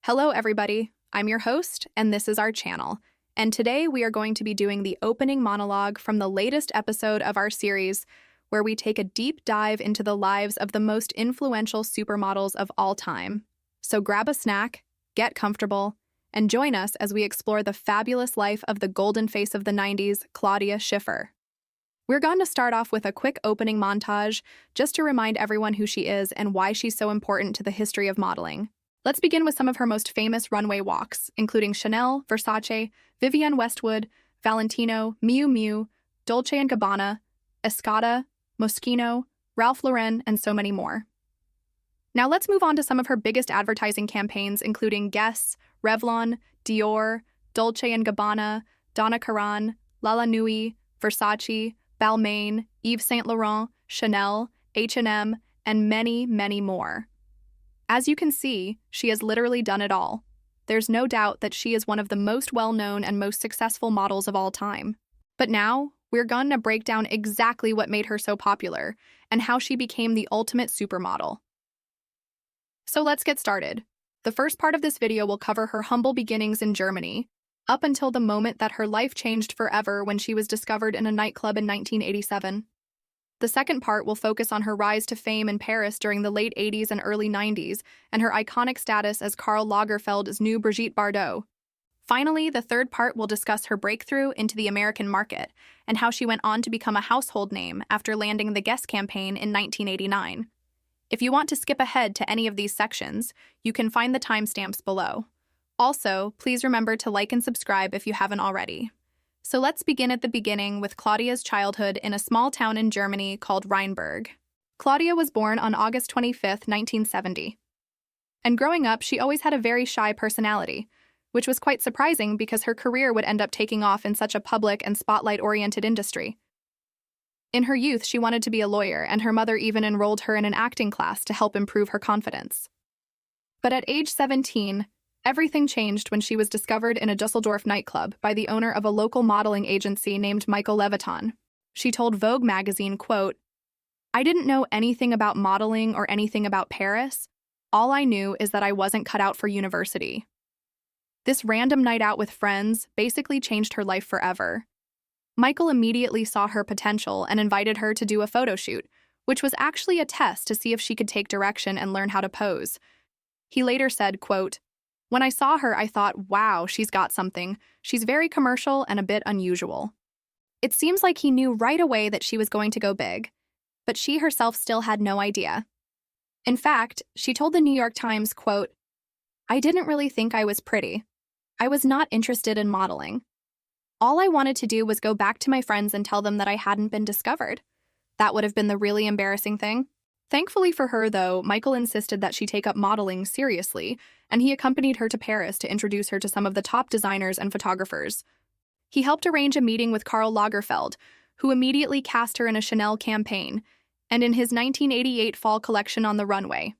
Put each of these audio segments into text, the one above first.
Hello, everybody. I'm your host, and this is our channel. And today we are going to be doing the opening monologue from the latest episode of our series, where we take a deep dive into the lives of the most influential supermodels of all time. So grab a snack, get comfortable, and join us as we explore the fabulous life of the golden face of the 90s, Claudia Schiffer. We're going to start off with a quick opening montage just to remind everyone who she is and why she's so important to the history of modeling. Let's begin with some of her most famous runway walks, including Chanel, Versace, Vivienne Westwood, Valentino, Miu Miu, Dolce & Gabbana, Escada, Moschino, Ralph Lauren, and so many more. Now let's move on to some of her biggest advertising campaigns, including Guess, Revlon, Dior, Dolce & Gabbana, Donna Karan, Lala Nui, Versace, Balmain, Yves Saint Laurent, Chanel, H&M, and many, many more. As you can see, she has literally done it all. There's no doubt that she is one of the most well-known and most successful models of all time. But now, we're going to break down exactly what made her so popular and how she became the ultimate supermodel. So let's get started. The first part of this video will cover her humble beginnings in Germany, up until the moment that her life changed forever when she was discovered in a nightclub in 1987. The second part will focus on her rise to fame in Paris during the late 80s and early 90s and her iconic status as Karl Lagerfeld's new Brigitte Bardot. Finally, the third part will discuss her breakthrough into the American market and how she went on to become a household name after landing the Guess campaign in 1989. If you want to skip ahead to any of these sections, you can find the timestamps below. Also, please remember to like and subscribe if you haven't already. So let's begin at the beginning with Claudia's childhood in a small town in Germany called Rheinberg. Claudia was born on August 25, 1970. And growing up, she always had a very shy personality, which was quite surprising because her career would end up taking off in such a public and spotlight-oriented industry. In her youth, she wanted to be a lawyer, and her mother even enrolled her in an acting class to help improve her confidence. But at age 17, everything changed when she was discovered in a Dusseldorf nightclub by the owner of a local modeling agency named Michael Leviton. She told Vogue magazine, quote, "I didn't know anything about modeling or anything about Paris. All I knew is that I wasn't cut out for university." This random night out with friends basically changed her life forever. Michael immediately saw her potential and invited her to do a photo shoot, which was actually a test to see if she could take direction and learn how to pose. He later said, quote, "When I saw her, I thought, wow, she's got something. She's very commercial and a bit unusual." It seems like he knew right away that she was going to go big, but she herself still had no idea. In fact, she told the New York Times, quote, "I didn't really think I was pretty. I was not interested in modeling. All I wanted to do was go back to my friends and tell them that I hadn't been discovered. That would have been the really embarrassing thing." Thankfully for her, though, Michael insisted that she take up modeling seriously, and he accompanied her to Paris to introduce her to some of the top designers and photographers. He helped arrange a meeting with Karl Lagerfeld, who immediately cast her in a Chanel campaign, and in his 1988 fall collection on the runway.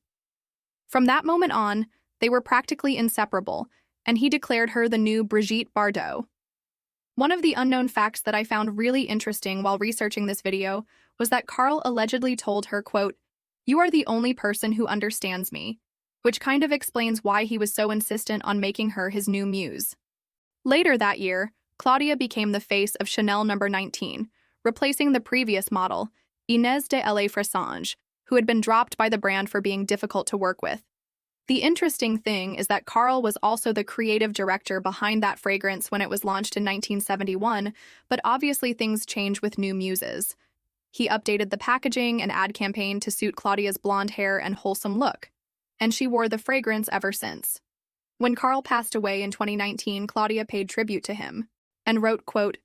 From that moment on, they were practically inseparable, and he declared her the new Brigitte Bardot. One of the unknown facts that I found really interesting while researching this video was that Karl allegedly told her, quote, "You are the only person who understands me," which kind of explains why he was so insistent on making her his new muse. Later that year, Claudia became the face of Chanel No. 19, replacing the previous model, Inès de la Fressange, who had been dropped by the brand for being difficult to work with. The interesting thing is that Karl was also the creative director behind that fragrance when it was launched in 1971, but obviously things change with new muses. He updated the packaging and ad campaign to suit Claudia's blonde hair and wholesome look, and she wore the fragrance ever since. When Karl passed away in 2019, Claudia paid tribute to him and wrote, quote,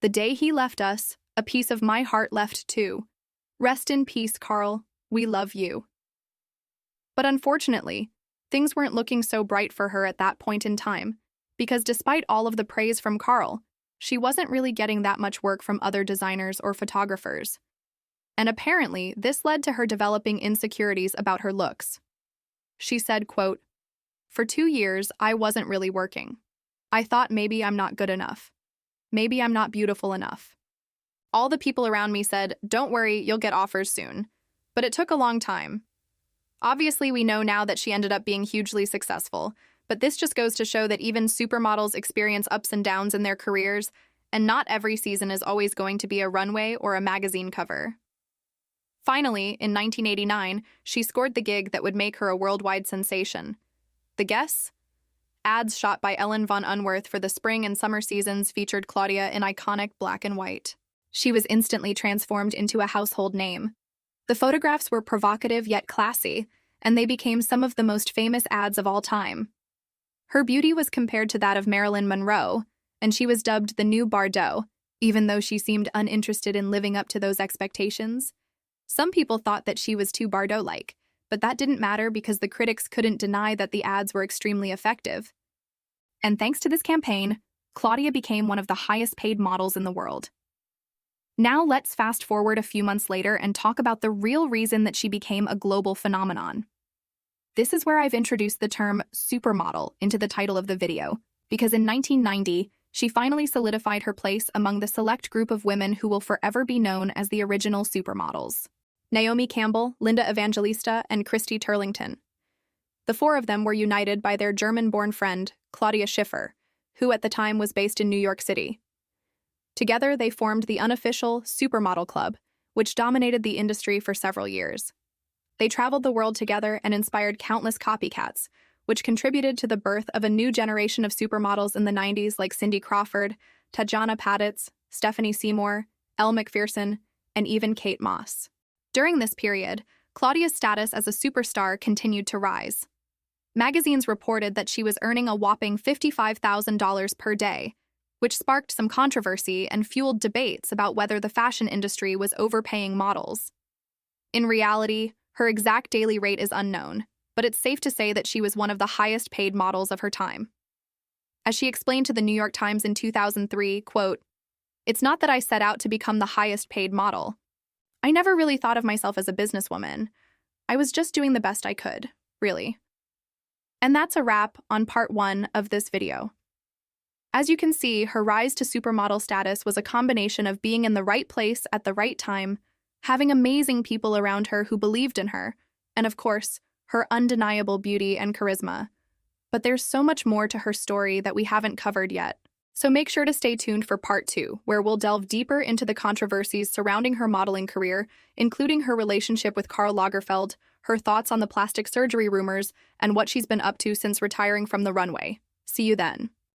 "The day he left us, a piece of my heart left too. Rest in peace, Karl. We love you." But unfortunately, things weren't looking so bright for her at that point in time, because despite all of the praise from Karl, she wasn't really getting that much work from other designers or photographers. And apparently, this led to her developing insecurities about her looks. She said, quote, "For 2 years, I wasn't really working. I thought maybe I'm not good enough. Maybe I'm not beautiful enough. All the people around me said, 'Don't worry, you'll get offers soon.' But it took a long time. Obviously, we know now that she ended up being hugely successful, But this just goes to show that even supermodels experience ups and downs in their careers, and not every season is always going to be a runway or a magazine cover. Finally, in 1989, she scored the gig that would make her a worldwide sensation. The guess? Ads shot by Ellen von Unworth for the spring and summer seasons featured Claudia in iconic black and white. She was instantly transformed into a household name. The photographs were provocative yet classy, and they became some of the most famous ads of all time. Her beauty was compared to that of Marilyn Monroe, and she was dubbed the new Bardot, even though she seemed uninterested in living up to those expectations. Some people thought that she was too Bardot-like, but that didn't matter because the critics couldn't deny that the ads were extremely effective. And thanks to this campaign, Claudia became one of the highest-paid models in the world. Now let's fast forward a few months later and talk about the real reason that she became a global phenomenon. This is where I've introduced the term supermodel into the title of the video, because in 1990, she finally solidified her place among the select group of women who will forever be known as the original supermodels. Naomi Campbell, Linda Evangelista, and Christy Turlington. The four of them were united by their German-born friend, Claudia Schiffer, who at the time was based in New York City. Together, they formed the unofficial Supermodel Club, which dominated the industry for several years. They traveled the world together and inspired countless copycats, which contributed to the birth of a new generation of supermodels in the 90s like Cindy Crawford, Tajana Paditz, Stephanie Seymour, Elle Macpherson, and even Kate Moss. During this period, Claudia's status as a superstar continued to rise. Magazines reported that she was earning a whopping $55,000 per day, which sparked some controversy and fueled debates about whether the fashion industry was overpaying models. In reality, her exact daily rate is unknown, but it's safe to say that she was one of the highest-paid models of her time. As she explained to the New York Times in 2003, quote, "It's not that I set out to become the highest-paid model. I never really thought of myself as a businesswoman. I was just doing the best I could, really." And that's a wrap on part 1 of this video. As you can see, her rise to supermodel status was a combination of being in the right place at the right time, having amazing people around her who believed in her, and of course, her undeniable beauty and charisma. But there's so much more to her story that we haven't covered yet. So make sure to stay tuned for part 2, where we'll delve deeper into the controversies surrounding her modeling career, including her relationship with Karl Lagerfeld, her thoughts on the plastic surgery rumors, and what she's been up to since retiring from the runway. See you then.